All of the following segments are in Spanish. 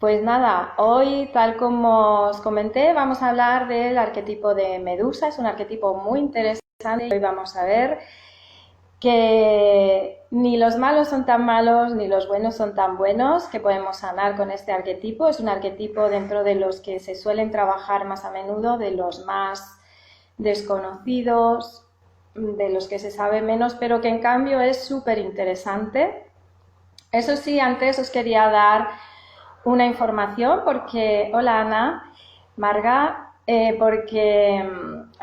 Pues nada, hoy, tal como os comenté, vamos a hablar del arquetipo de Medusa. Es un arquetipo muy interesante y hoy vamos a ver que ni los malos son tan malos ni los buenos son tan buenos, que podemos sanar con este arquetipo. Es un arquetipo dentro de los que se suelen trabajar más a menudo, de los más desconocidos, de los que se sabe menos, pero que en cambio es súper interesante. Eso sí, antes os quería dar una información porque, hola Ana, Marga, porque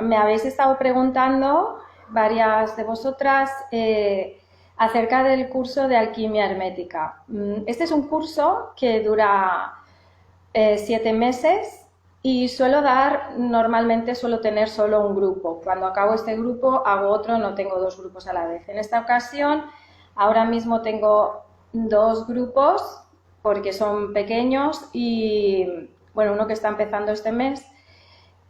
me habéis estado preguntando, varias de vosotras, acerca del curso de alquimia hermética. Este es un curso que dura 7 meses y normalmente suelo tener solo un grupo. Cuando acabo este grupo hago otro, no tengo dos grupos a la vez. En esta ocasión, ahora mismo tengo dos grupos porque son pequeños y, bueno, uno que está empezando este mes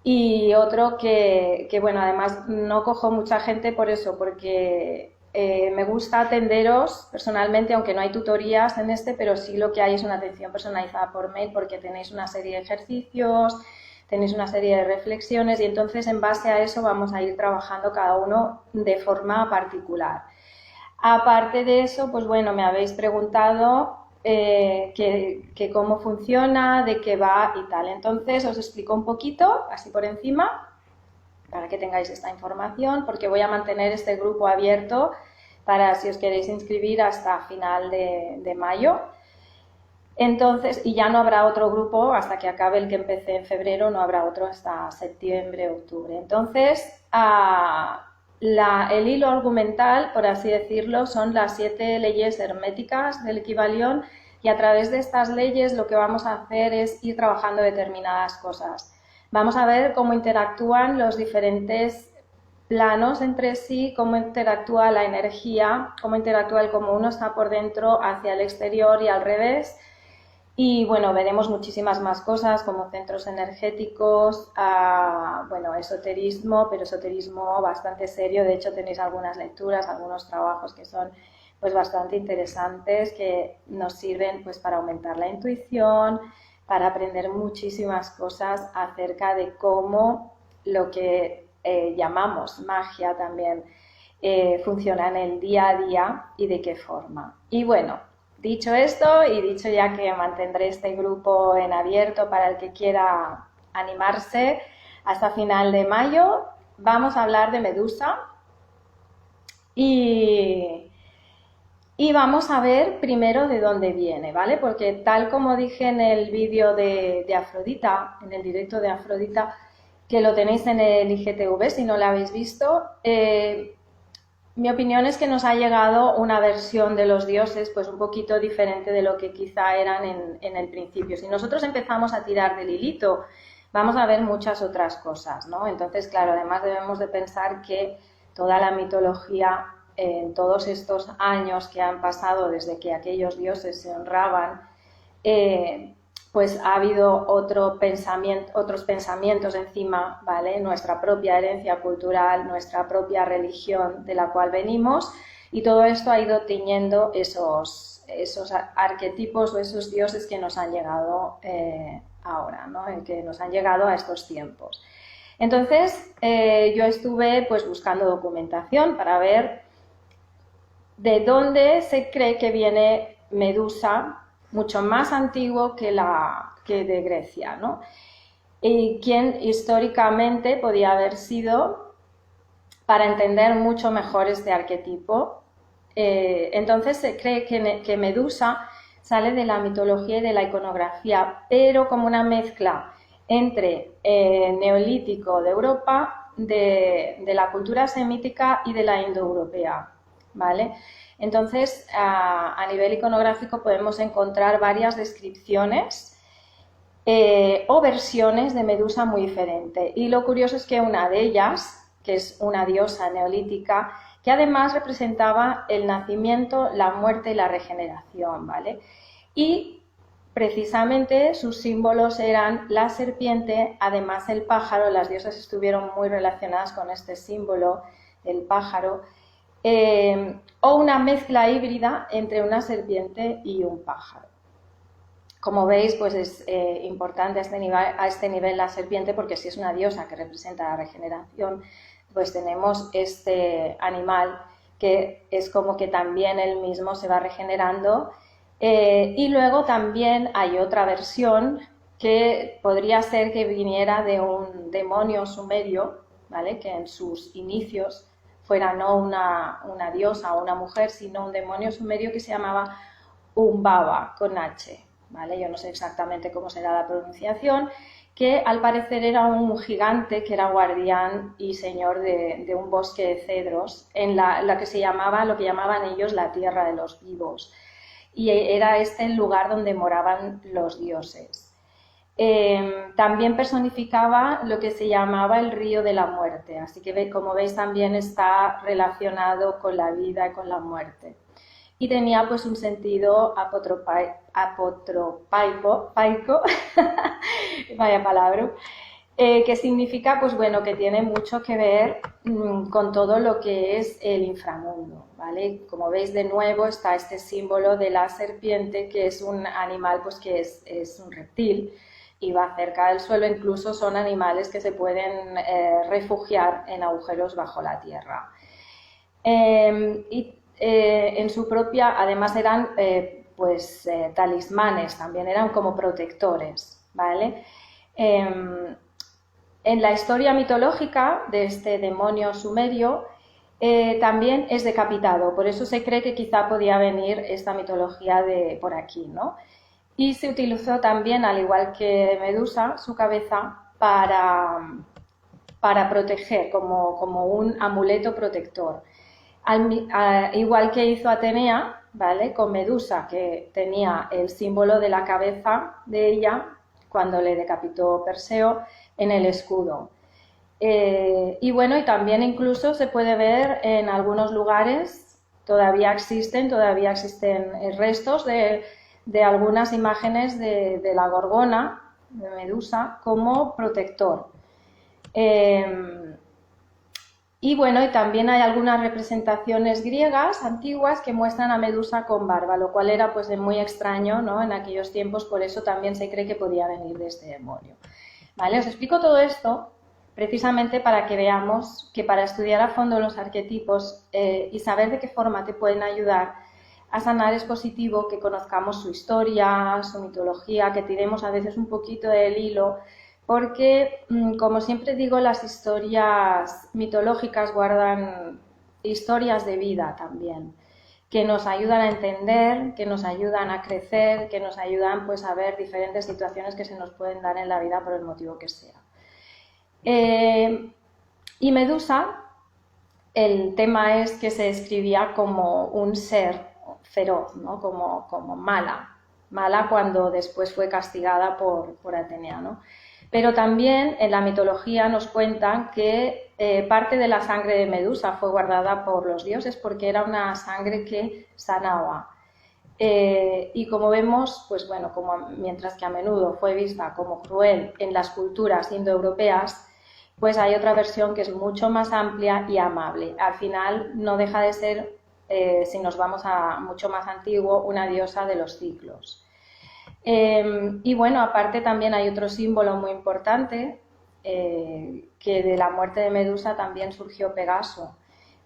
y otro que bueno, además no cojo mucha gente por eso, porque me gusta atenderos personalmente, aunque no hay tutorías en este, pero sí lo que hay es una atención personalizada por mail porque tenéis una serie de ejercicios, tenéis una serie de reflexiones y entonces en base a eso vamos a ir trabajando cada uno de forma particular. Aparte de eso, pues bueno, me habéis preguntado que cómo funciona, de qué va y tal. Entonces os explico un poquito, así por encima, para que tengáis esta información, porque voy a mantener este grupo abierto para si os queréis inscribir hasta final de mayo. Entonces, y ya no habrá otro grupo hasta que acabe el que empecé en febrero, no habrá otro hasta septiembre, octubre. Entonces, el hilo argumental, por así decirlo, son las 7 leyes herméticas del Kybalión y a través de estas leyes lo que vamos a hacer es ir trabajando determinadas cosas. Vamos a ver cómo interactúan los diferentes planos entre sí, cómo interactúa la energía, cómo interactúa el cómo uno está por dentro hacia el exterior y al revés. Y bueno, veremos muchísimas más cosas como centros energéticos, bueno, esoterismo, pero esoterismo bastante serio. De hecho, tenéis algunas lecturas, algunos trabajos que son pues bastante interesantes, que nos sirven pues para aumentar la intuición, para aprender muchísimas cosas acerca de cómo lo que llamamos magia también funciona en el día a día y de qué forma. Y bueno, dicho esto y dicho ya que mantendré este grupo en abierto para el que quiera animarse hasta final de mayo, vamos a hablar de Medusa y vamos a ver primero de dónde viene, ¿vale? Porque tal como dije en el vídeo de Afrodita, en el directo de Afrodita, que lo tenéis en el IGTV si no lo habéis visto, mi opinión es que nos ha llegado una versión de los dioses pues un poquito diferente de lo que quizá eran en el principio. Si nosotros empezamos a tirar del hilito, vamos a ver muchas otras cosas, ¿no? Entonces, claro, además debemos de pensar que toda la mitología en todos estos años que han pasado desde que aquellos dioses se honraban, pues ha habido otros pensamientos encima, ¿vale? Nuestra propia herencia cultural, nuestra propia religión de la cual venimos, y todo esto ha ido tiñendo esos arquetipos o esos dioses que nos han llegado ahora, ¿no? Que nos han llegado a estos tiempos. Entonces, yo estuve pues buscando documentación para ver de dónde se cree que viene Medusa, mucho más antiguo que de Grecia, ¿no? Y quién históricamente podía haber sido para entender mucho mejor este arquetipo. Entonces se cree que Medusa sale de la mitología y de la iconografía, pero como una mezcla entre neolítico de Europa, de la cultura semítica y de la indoeuropea, ¿vale? Entonces, a nivel iconográfico podemos encontrar varias descripciones o versiones de Medusa muy diferentes. Y lo curioso es que una de ellas, que es una diosa neolítica, que además representaba el nacimiento, la muerte y la regeneración, ¿vale? Y precisamente sus símbolos eran la serpiente, además el pájaro. Las diosas estuvieron muy relacionadas con este símbolo del pájaro, o una mezcla híbrida entre una serpiente y un pájaro. Como veis, pues es importante a este nivel la serpiente, porque si es una diosa que representa la regeneración, pues tenemos este animal que es como que también él mismo se va regenerando. Y luego también hay otra versión que podría ser que viniera de un demonio sumerio, ¿vale? Que en sus inicios fuera no una diosa o una mujer, sino un demonio sumerio que se llamaba Umbaba, con H, ¿vale? Yo no sé exactamente cómo será la pronunciación, que al parecer era un gigante que era guardián y señor de un bosque de cedros, en la que se llamaba, lo que llamaban ellos la tierra de los vivos, y era este el lugar donde moraban los dioses. También personificaba lo que se llamaba el río de la muerte, así que como veis también está relacionado con la vida y con la muerte. Y tenía pues un sentido apotropaico, vaya palabra, que significa pues bueno, que tiene mucho que ver con todo lo que es el inframundo, ¿vale? Como veis, de nuevo está este símbolo de la serpiente, que es un animal pues que es un reptil y va cerca del suelo. Incluso son animales que se pueden refugiar en agujeros bajo la tierra. En su propia, además eran talismanes, también eran como protectores, ¿vale? En la historia mitológica de este demonio sumerio también es decapitado, por eso se cree que quizá podía venir esta mitología de por aquí, ¿no? Y se utilizó también, al igual que Medusa, su cabeza para proteger, como un amuleto protector. Igual que hizo Atenea, ¿vale? Con Medusa, que tenía el símbolo de la cabeza de ella cuando le decapitó Perseo en el escudo. Y bueno, y también incluso se puede ver en algunos lugares, todavía existen restos de algunas imágenes de la Gorgona, de Medusa, como protector. Y bueno, y también hay algunas representaciones griegas antiguas que muestran a Medusa con barba, lo cual era pues muy extraño, ¿no? En aquellos tiempos, por eso también se cree que podía venir de este demonio. ¿Vale? Os explico todo esto precisamente para que veamos que para estudiar a fondo los arquetipos y saber de qué forma te pueden ayudar a sanar es positivo que conozcamos su historia, su mitología, que tiremos a veces un poquito del hilo, porque, como siempre digo, las historias mitológicas guardan historias de vida también, que nos ayudan a entender, que nos ayudan a crecer, que nos ayudan pues, a ver diferentes situaciones que se nos pueden dar en la vida por el motivo que sea. Y Medusa, el tema es que se describía como un ser feroz, ¿no? como mala cuando después fue castigada por Atenea, ¿no? Pero también en la mitología nos cuentan que parte de la sangre de Medusa fue guardada por los dioses porque era una sangre que sanaba. Y como vemos, pues bueno, mientras que a menudo fue vista como cruel en las culturas indoeuropeas, pues hay otra versión que es mucho más amplia y amable. Al final no deja de ser, si nos vamos a mucho más antiguo, una diosa de los ciclos. Y bueno, aparte también hay otro símbolo muy importante, que de la muerte de Medusa también surgió Pegaso,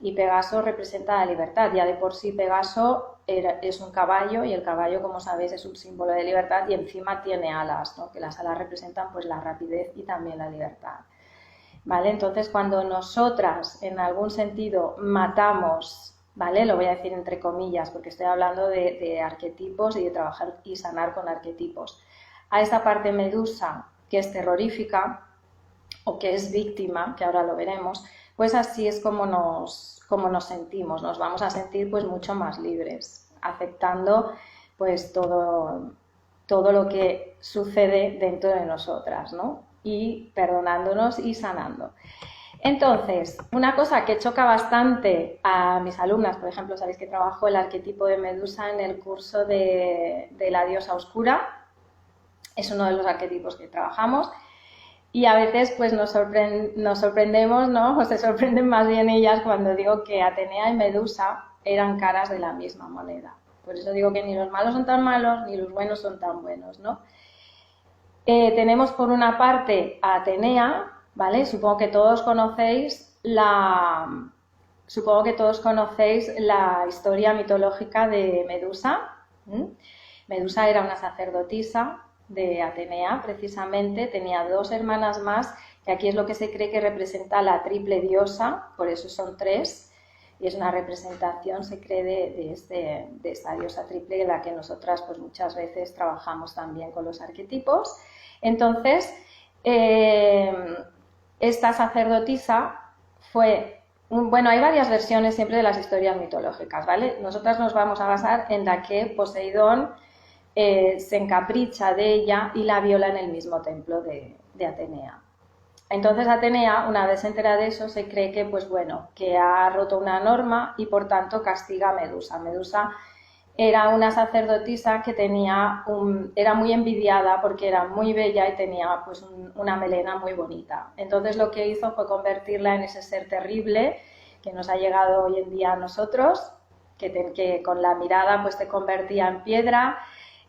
y Pegaso representa la libertad. Ya de por sí Pegaso es un caballo, y el caballo, como sabéis, es un símbolo de libertad, y encima tiene alas, ¿no? Que las alas representan pues la rapidez y también la libertad, ¿vale? Entonces, cuando nosotras en algún sentido matamos, ¿vale? Lo voy a decir entre comillas porque estoy hablando de arquetipos y de trabajar y sanar con arquetipos. A esta parte Medusa, que es terrorífica o que es víctima, que ahora lo veremos, pues así es como nos sentimos. Nos vamos a sentir pues mucho más libres, aceptando pues todo lo que sucede dentro de nosotras, ¿no? Y perdonándonos y sanando. Entonces, una cosa que choca bastante a mis alumnas, por ejemplo, sabéis que trabajo el arquetipo de Medusa en el curso de la diosa oscura, es uno de los arquetipos que trabajamos, y a veces pues nos sorprendemos, ¿no? O se sorprenden más bien ellas cuando digo que Atenea y Medusa eran caras de la misma moneda, Por eso digo que ni los malos son tan malos, ni los buenos son tan buenos, ¿no? Tenemos por una parte a Atenea, ¿vale? Supongo que todos conocéis la historia mitológica de Medusa. Medusa era una sacerdotisa de Atenea, precisamente, tenía 2 hermanas más, que aquí es lo que se cree que representa la triple diosa, por eso son 3, y es una representación, se cree, de esta diosa triple, en la que nosotras pues muchas veces trabajamos también con los arquetipos. Entonces, esta sacerdotisa fue... Bueno, hay varias versiones siempre de las historias mitológicas, ¿vale? Nosotras nos vamos a basar en la que Poseidón se encapricha de ella y la viola en el mismo templo de Atenea. Entonces Atenea, una vez se entera de eso, se cree que, pues bueno, que ha roto una norma y por tanto castiga a Medusa. Medusa era una sacerdotisa que era muy envidiada porque era muy bella y tenía pues una melena muy bonita. Entonces lo que hizo fue convertirla en ese ser terrible que nos ha llegado hoy en día a nosotros, que con la mirada pues te convertía en piedra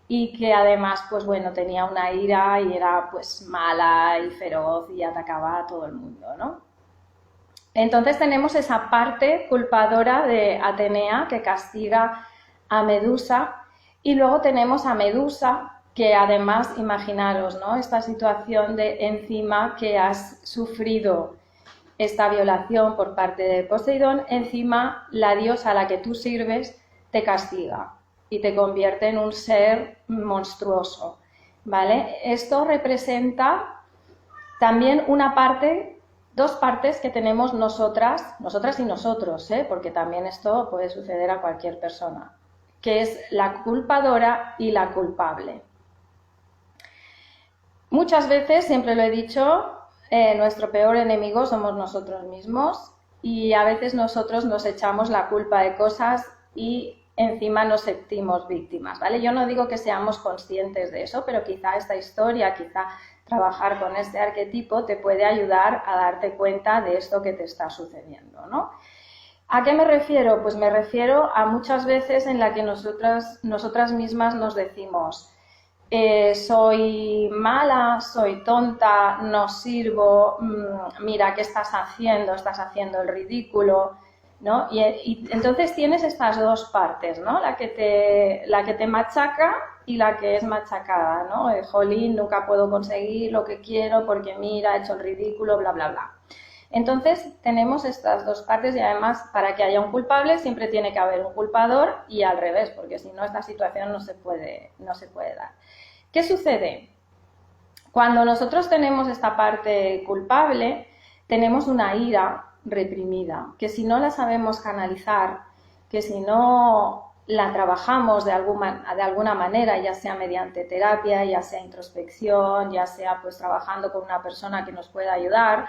y que además pues bueno tenía una ira y era pues mala y feroz y atacaba a todo el mundo, ¿no? Entonces tenemos esa parte culpadora de Atenea que castiga a Medusa, y luego tenemos a Medusa, que además, imaginaros, ¿no? Esta situación de encima que has sufrido esta violación por parte de Poseidón, encima la diosa a la que tú sirves te castiga y te convierte en un ser monstruoso, ¿vale? Esto representa también dos partes que tenemos nosotras y nosotros, porque también esto puede suceder a cualquier persona, que es la culpadora y la culpable. Muchas veces, siempre lo he dicho, nuestro peor enemigo somos nosotros mismos, y a veces nosotros nos echamos la culpa de cosas y encima nos sentimos víctimas, ¿vale? Yo no digo que seamos conscientes de eso, pero quizá esta historia, quizá trabajar con este arquetipo te puede ayudar a darte cuenta de esto que te está sucediendo, ¿no? ¿A qué me refiero? Pues me refiero a muchas veces en la que nosotras mismas nos decimos soy mala, soy tonta, no sirvo, mira, ¿qué estás haciendo? Estás haciendo el ridículo, ¿no? Y entonces tienes estas dos partes, ¿no? La que te machaca y la que es machacada, ¿no? Jolín, nunca puedo conseguir lo que quiero porque mira, he hecho el ridículo, bla, bla, bla. Entonces tenemos estas dos partes, y además para que haya un culpable siempre tiene que haber un culpador y al revés, porque si no esta situación no se puede dar. ¿Qué sucede? Cuando nosotros tenemos esta parte culpable, tenemos una ira reprimida, que si no la sabemos canalizar, que si no la trabajamos de alguna manera, ya sea mediante terapia, ya sea introspección, ya sea pues trabajando con una persona que nos pueda ayudar,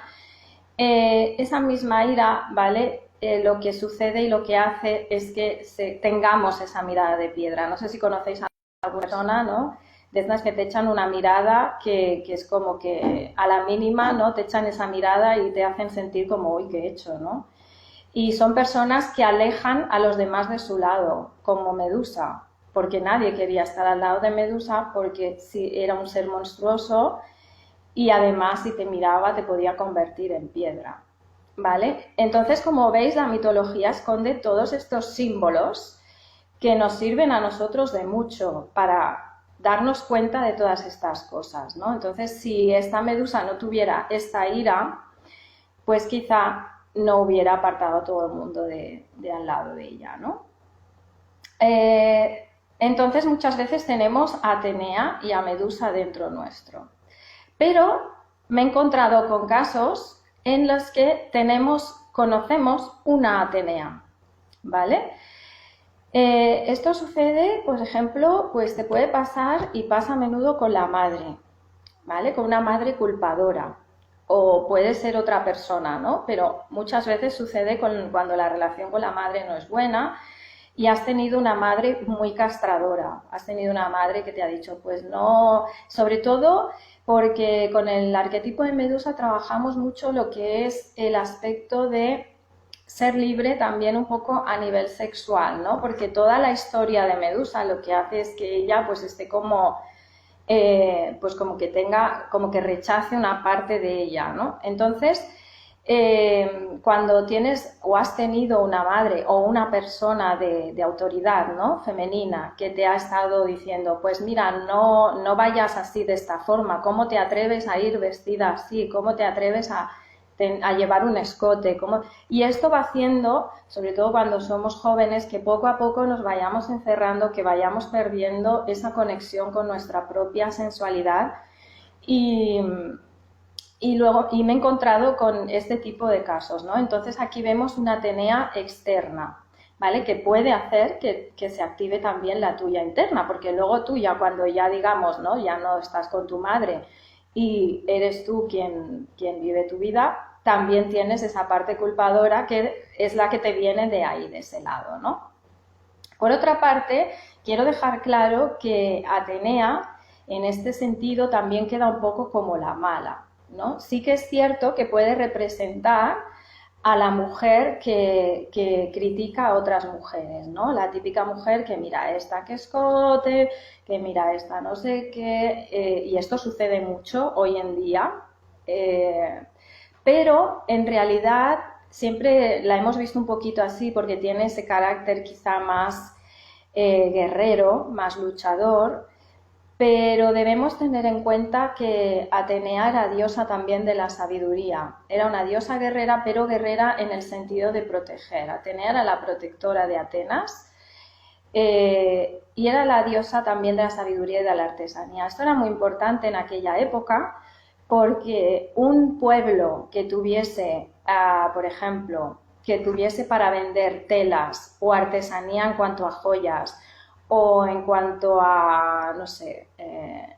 esa misma ira, ¿vale? Lo que sucede y lo que hace es que tengamos esa mirada de piedra. No sé si conocéis a alguna persona, ¿no? De estas que te echan una mirada que es como que a la mínima, ¿no? Te echan esa mirada y te hacen sentir como, uy, ¿qué he hecho, no? Y son personas que alejan a los demás de su lado, como Medusa, porque nadie quería estar al lado de Medusa porque si era un ser monstruoso y además si te miraba te podía convertir en piedra, ¿vale? Entonces, como veis, la mitología esconde todos estos símbolos que nos sirven a nosotros de mucho para darnos cuenta de todas estas cosas, ¿no? Entonces, si esta Medusa no tuviera esta ira, pues quizá no hubiera apartado a todo el mundo de al lado de ella, ¿no? Entonces, muchas veces tenemos a Atenea y a Medusa dentro nuestro. Pero me he encontrado con casos en los que conocemos una Atenea, ¿vale? Esto sucede, por ejemplo, pues te puede pasar y pasa a menudo con la madre, ¿vale? Con una madre culpadora, o puede ser otra persona, ¿no? Pero muchas veces sucede cuando la relación con la madre no es buena y has tenido una madre muy castradora, has tenido una madre que te ha dicho, pues no, sobre todo porque con el arquetipo de Medusa trabajamos mucho lo que es el aspecto de ser libre también un poco a nivel sexual, ¿no? Porque toda la historia de Medusa lo que hace es que ella pues esté como, pues como que tenga, como que rechace una parte de ella, ¿no? Entonces, cuando tienes o has tenido una madre o una persona de autoridad, ¿no? Femenina que te ha estado diciendo, pues mira, no vayas así de esta forma, ¿cómo te atreves a ir vestida así? ¿Cómo te atreves a llevar un escote? Y esto va haciendo, sobre todo cuando somos jóvenes, que poco a poco nos vayamos encerrando, que vayamos perdiendo esa conexión con nuestra propia sensualidad y me he encontrado con este tipo de casos, ¿no? Entonces aquí vemos una Atenea externa, ¿vale? Que puede hacer que se active también la tuya interna, porque luego tú ya cuando ya digamos, ¿no? Ya no estás con tu madre y eres tú quien vive tu vida, también tienes esa parte culpadora que es la que te viene de ahí, de ese lado, ¿no? Por otra parte, quiero dejar claro que Atenea, en este sentido, también queda un poco como la mala, ¿no? Sí que es cierto que puede representar a la mujer que critica a otras mujeres, ¿no? La típica mujer que mira esta que escote, que mira esta no sé qué, y esto sucede mucho hoy en día, pero en realidad siempre la hemos visto un poquito así porque tiene ese carácter quizá más guerrero, más luchador, pero debemos tener en cuenta que Atenea era diosa también de la sabiduría. Era una diosa guerrera, pero guerrera en el sentido de proteger. Atenea era la protectora de Atenas y era la diosa también de la sabiduría y de la artesanía. Esto era muy importante en aquella época porque un pueblo que tuviese, por ejemplo, que tuviese para vender telas o artesanía en cuanto a joyas, o en cuanto a, no sé,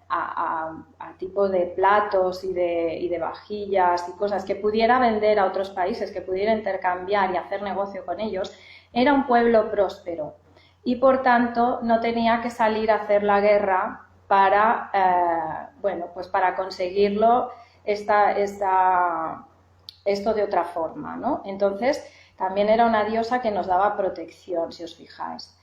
a tipo de platos y de vajillas y cosas que pudiera vender a otros países, que pudiera intercambiar y hacer negocio con ellos, era un pueblo próspero y por tanto no tenía que salir a hacer la guerra para, bueno, pues para conseguirlo esto de otra forma, ¿no? Entonces también era una diosa que nos daba protección, si os fijáis.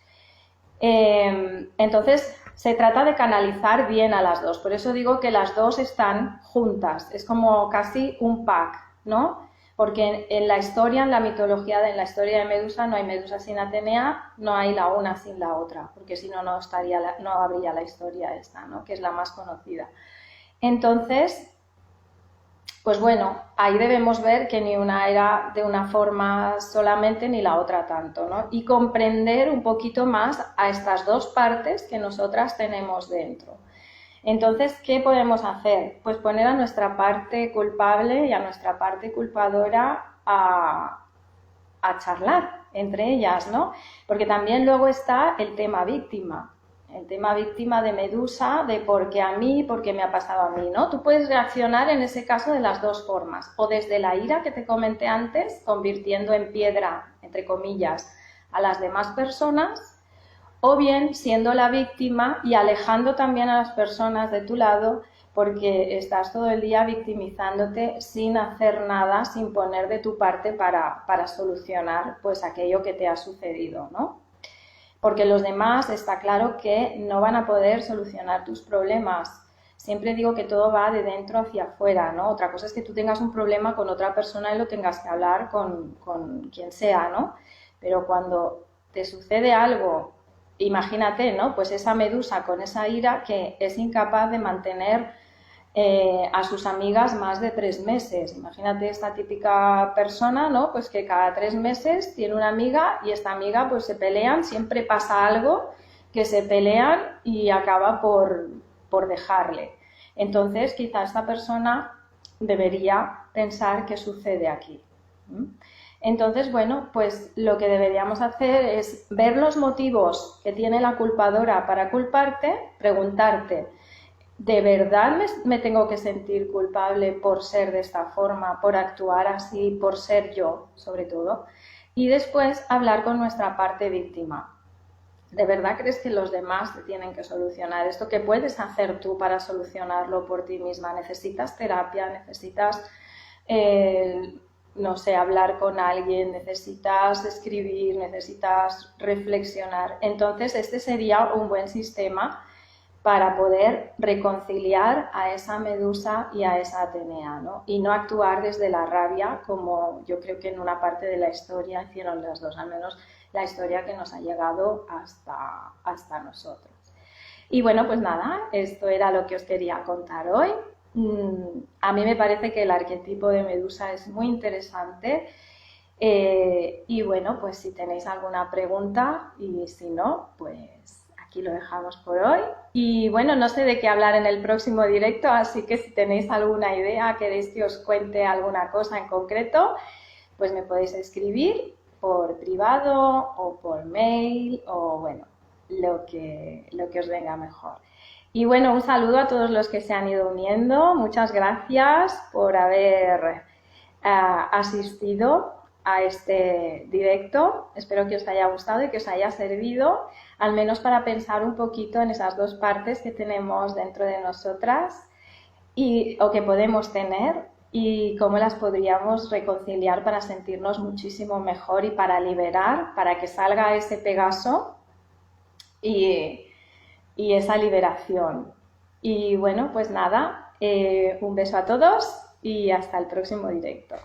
Entonces se trata de canalizar bien a las dos, por eso digo que las dos están juntas, es como casi un pack, ¿no? Porque en la historia, en la mitología, en la historia de Medusa no hay Medusa sin Atenea, no hay la una sin la otra, porque si no, no habría la historia esta, ¿no? Que es la más conocida. Entonces, pues bueno, ahí debemos ver que ni una era de una forma solamente ni la otra tanto, ¿no? Y comprender un poquito más a estas dos partes que nosotras tenemos dentro. Entonces, ¿qué podemos hacer? Pues poner a nuestra parte culpable y a nuestra parte culpadora a charlar entre ellas, ¿no? Porque también luego está el tema víctima. El tema víctima de Medusa, de por qué a mí, por qué me ha pasado a mí, ¿no? Tú puedes reaccionar en ese caso de las dos formas, o desde la ira que te comenté antes, convirtiendo en piedra, entre comillas, a las demás personas, o bien siendo la víctima y alejando también a las personas de tu lado porque estás todo el día victimizándote sin hacer nada, sin poner de tu parte para solucionar pues aquello que te ha sucedido, ¿no? Porque los demás está claro que no van a poder solucionar tus problemas. Siempre digo que todo va de dentro hacia afuera, ¿no? Otra cosa es que tú tengas un problema con otra persona y lo tengas que hablar con quien sea, ¿no? Pero cuando te sucede algo, imagínate, ¿no? Pues esa Medusa con esa ira que es incapaz de mantener a sus amigas más de 3 meses. Imagínate esta típica persona, ¿no? Pues que cada 3 meses tiene una amiga y esta amiga pues se pelean, siempre pasa algo que se pelean y acaba por dejarle. Entonces quizá esta persona debería pensar qué sucede aquí. Entonces, bueno, pues lo que deberíamos hacer es ver los motivos que tiene la culpadora para culparte, preguntarte, ¿de verdad me tengo que sentir culpable por ser de esta forma, por actuar así, por ser yo, sobre todo? Y después hablar con nuestra parte víctima. ¿De verdad crees que los demás te tienen que solucionar esto? ¿Qué puedes hacer tú para solucionarlo por ti misma? ¿Necesitas terapia? ¿Necesitas no sé, hablar con alguien, necesitas escribir, necesitas reflexionar. Entonces, este sería un buen sistema para poder reconciliar a esa Medusa y a esa Atenea, ¿no? Y no actuar desde la rabia, como yo creo que en una parte de la historia hicieron las dos, al menos la historia que nos ha llegado hasta nosotros. Y bueno, pues nada, esto era lo que os quería contar hoy. A mí me parece que el arquetipo de Medusa es muy interesante. Y bueno, pues si tenéis alguna pregunta y si no, pues aquí lo dejamos por hoy. Y bueno, no sé de qué hablar en el próximo directo, así que si tenéis alguna idea, queréis que os cuente alguna cosa en concreto, pues me podéis escribir por privado o por mail o bueno, lo que os venga mejor. Y bueno, un saludo a todos los que se han ido uniendo. Muchas gracias por haber asistido a este directo. Espero que os haya gustado y que os haya servido, al menos para pensar un poquito en esas dos partes que tenemos dentro de nosotras o que podemos tener y cómo las podríamos reconciliar para sentirnos muchísimo mejor y para liberar, para que salga ese Pegaso y esa liberación. Y bueno, pues nada, un beso a todos y hasta el próximo directo.